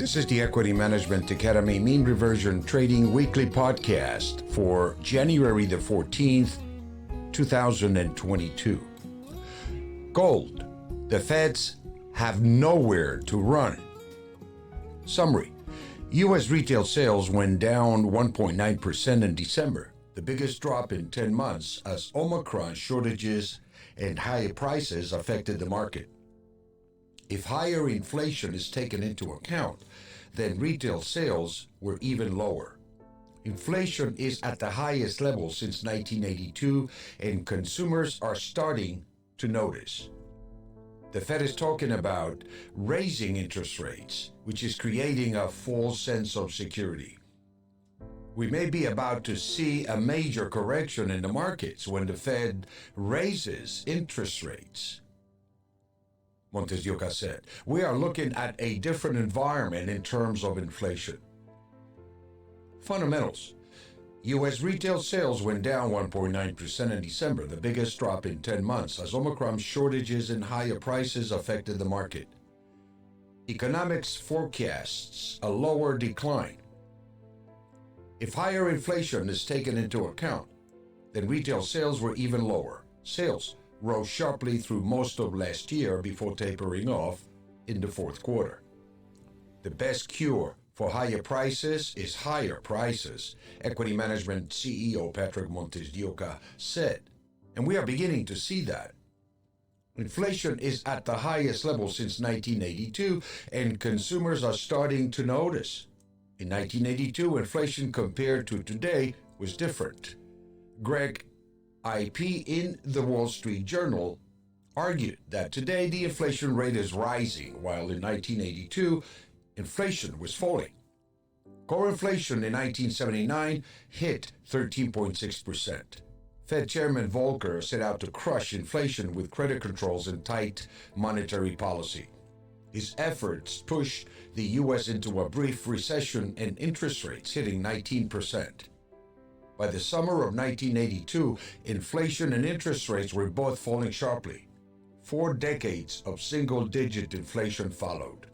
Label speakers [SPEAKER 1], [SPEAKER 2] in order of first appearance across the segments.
[SPEAKER 1] This is the Equity Management Academy Mean Reversion Trading Weekly Podcast for January the 14th, 2022. Gold. The Feds have nowhere to run. Summary. U.S. retail sales went down 1.9% in December, the biggest drop in 10 months as Omicron shortages and higher prices affected the market. If higher inflation is taken into account, then retail sales were even lower. Inflation is at the highest level since 1982, and consumers are starting to notice. The Fed is talking about raising interest rates, which is creating a false sense of security. We may be about to see a major correction in the markets when the Fed raises interest rates. MontesDeOca said, "We are looking at a different environment in terms of inflation." Fundamentals. U.S. retail sales went down 1.9% in December, the biggest drop in 10 months, as Omicron shortages and higher prices affected the market. Economics forecasts a lower decline. If higher inflation is taken into account, then retail sales were even lower. Sales rose sharply through most of last year before tapering off in the fourth quarter. The best cure for higher prices is higher prices, Equity Management CEO Patrick MontesDeOca said, and we are beginning to see that. Inflation is at the highest level since 1982, and consumers are starting to notice. In 1982, inflation compared to today was different. Greg IP in the Wall Street Journal argued that today the inflation rate is rising, while in 1982, inflation was falling. Core inflation in 1979 hit 13.6%. Fed Chairman Volcker set out to crush inflation with credit controls and tight monetary policy. His efforts pushed the U.S. into a brief recession and interest rates hitting 19%. By the summer of 1982, inflation and interest rates were both falling sharply. 4 decades of single-digit inflation followed.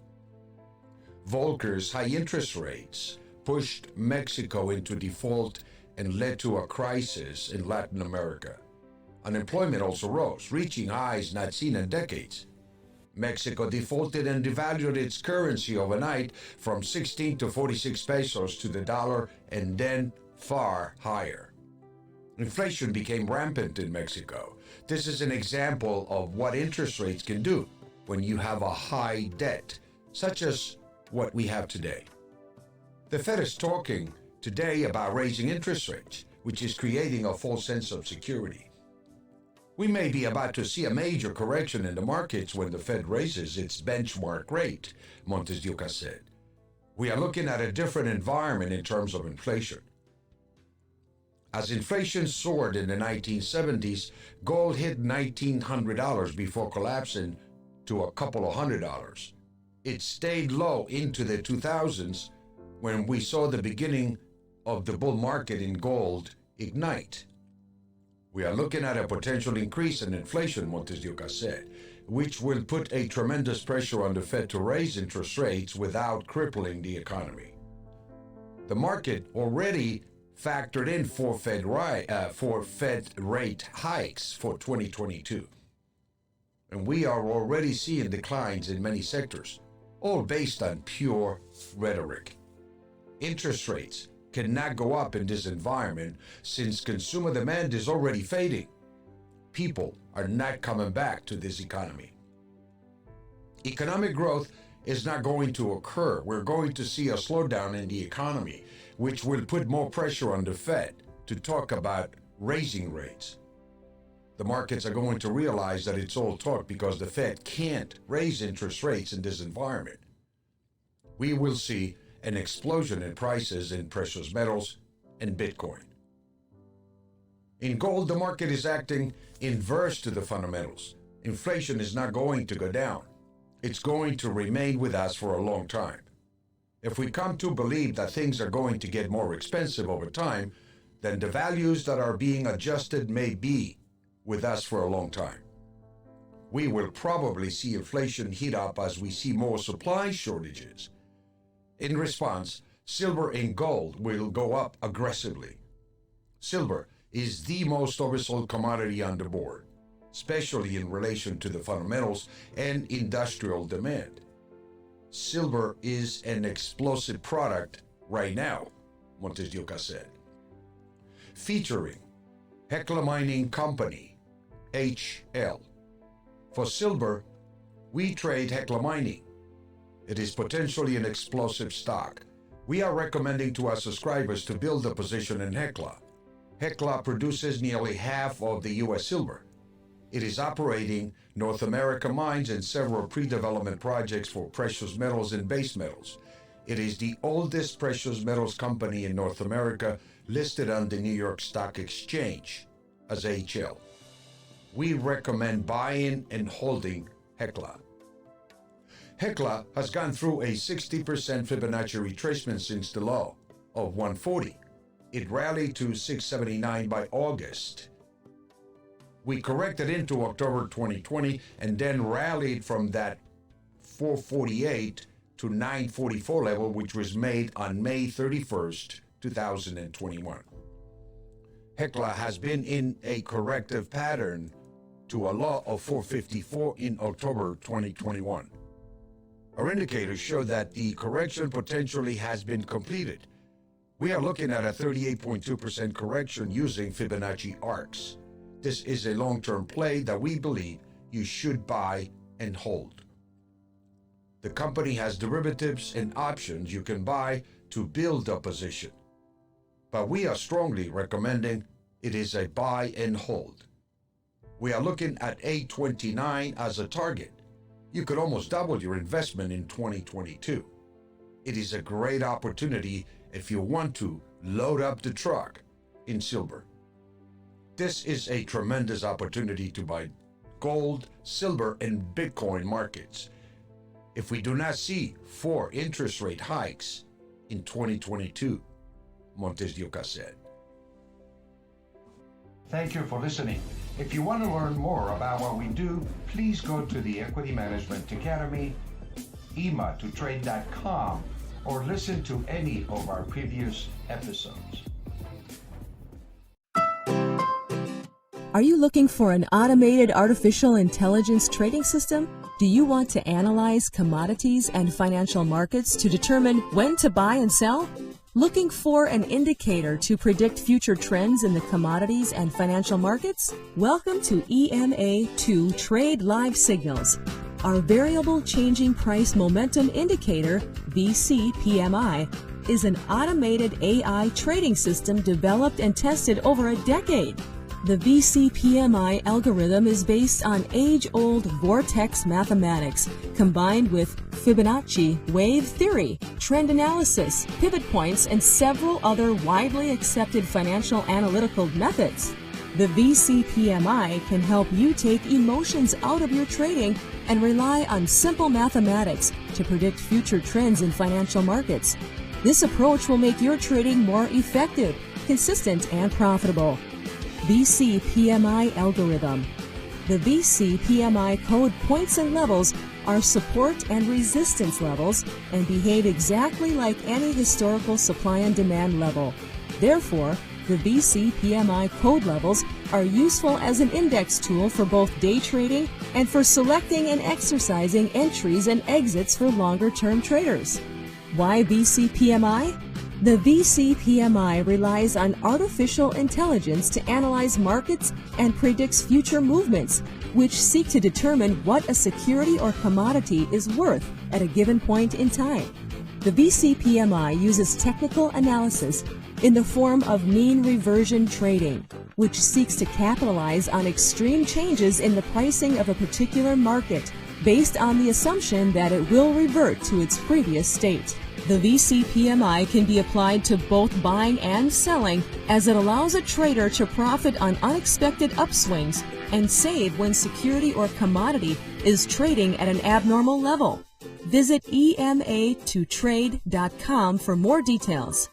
[SPEAKER 1] Volcker's high interest rates pushed Mexico into default and led to a crisis in Latin America. Unemployment also rose, reaching highs not seen in decades. Mexico defaulted and devalued its currency overnight from 16 to 46 pesos to the dollar and then far higher. Inflation became rampant in Mexico. This is an example of what interest rates can do when you have a high debt, such as what we have today. The Fed is talking today about raising interest rates, which is creating a false sense of security. We may be about to see a major correction in the markets when the Fed raises its benchmark rate, MontesDeOca said. We are looking at a different environment in terms of inflation. As inflation soared in the 1970s, gold hit $1,900 before collapsing to a couple of $100. It stayed low into the 2000s when we saw the beginning of the bull market in gold ignite. We are looking at a potential increase in inflation, MontesDeOca said, which will put a tremendous pressure on the Fed to raise interest rates without crippling the economy. The market already factored in four Fed rate hikes for 2022. And we are already seeing declines in many sectors, all based on pure rhetoric. Interest rates cannot go up in this environment since consumer demand is already fading. People are not coming back to this economy. Economic growth is not going to occur. We're going to see a slowdown in the economy, which will put more pressure on the Fed to talk about raising rates. The markets are going to realize that it's all talk because the Fed can't raise interest rates in this environment. We will see an explosion in prices in precious metals and Bitcoin. In gold, the market is acting inverse to the fundamentals. Inflation is not going to go down. It's going to remain with us for a long time. If we come to believe that things are going to get more expensive over time, then the values that are being adjusted may be with us for a long time. We will probably see inflation heat up as we see more supply shortages. In response, silver and gold will go up aggressively. Silver is the most oversold commodity on the board, especially in relation to the fundamentals and industrial demand. Silver is an explosive product right now, MontesDeOca said. Featuring HECLA Mining Company, HL. For silver, we trade HECLA Mining. It is potentially an explosive stock. We are recommending to our subscribers to build a position in HECLA. HECLA produces nearly half of the U.S. silver. It is operating North America mines and several pre-development projects for precious metals and base metals. It is the oldest precious metals company in North America, listed on the New York Stock Exchange as HL. We recommend buying and holding HECLA. HECLA has gone through a 60% Fibonacci retracement since the low of 140. It rallied to 679 by August. We corrected into October 2020 and then rallied from that 448 to 944 level, which was made on May 31st, 2021. HECLA has been in a corrective pattern to a low of 454 in October 2021. Our indicators show that the correction potentially has been completed. We are looking at a 38.2% correction using Fibonacci arcs. This is a long-term play that we believe you should buy and hold. The company has derivatives and options you can buy to build a position, but we are strongly recommending it is a buy and hold. We are looking at 829 as a target. You could almost double your investment in 2022. It is a great opportunity if you want to load up the truck in silver. This is a tremendous opportunity to buy gold, silver, and Bitcoin markets. If we do not see 4 interest rate hikes in 2022, MontesDeOca said. Thank you for listening. If you want to learn more about what we do, please go to the Equity Management Academy, EMA2trade.com, or listen to any of our previous episodes.
[SPEAKER 2] Are you looking for an automated artificial intelligence trading system? Do you want to analyze commodities and financial markets to determine when to buy and sell? Looking for an indicator to predict future trends in the commodities and financial markets? Welcome to EMA2 Trade Live Signals. Our Variable Changing Price Momentum Indicator, VCPMI, is an automated AI trading system developed and tested over a decade. The VCPMI algorithm is based on age-old vortex mathematics combined with Fibonacci wave theory, trend analysis, pivot points, and several other widely accepted financial analytical methods. The VCPMI can help you take emotions out of your trading and rely on simple mathematics to predict future trends in financial markets. This approach will make your trading more effective, consistent, and profitable. VCPMI algorithm. The VCPMI code points and levels are support and resistance levels and behave exactly like any historical supply and demand level. Therefore, the VCPMI code levels are useful as an index tool for both day trading and for selecting and exercising entries and exits for longer-term traders. Why VCPMI? The VCPMI relies on artificial intelligence to analyze markets and predicts future movements, which seek to determine what a security or commodity is worth at a given point in time. The VCPMI uses technical analysis in the form of mean reversion trading, which seeks to capitalize on extreme changes in the pricing of a particular market based on the assumption that it will revert to its previous state. The VCPMI can be applied to both buying and selling, as it allows a trader to profit on unexpected upswings and save when security or commodity is trading at an abnormal level. Visit EMA2trade.com for more details.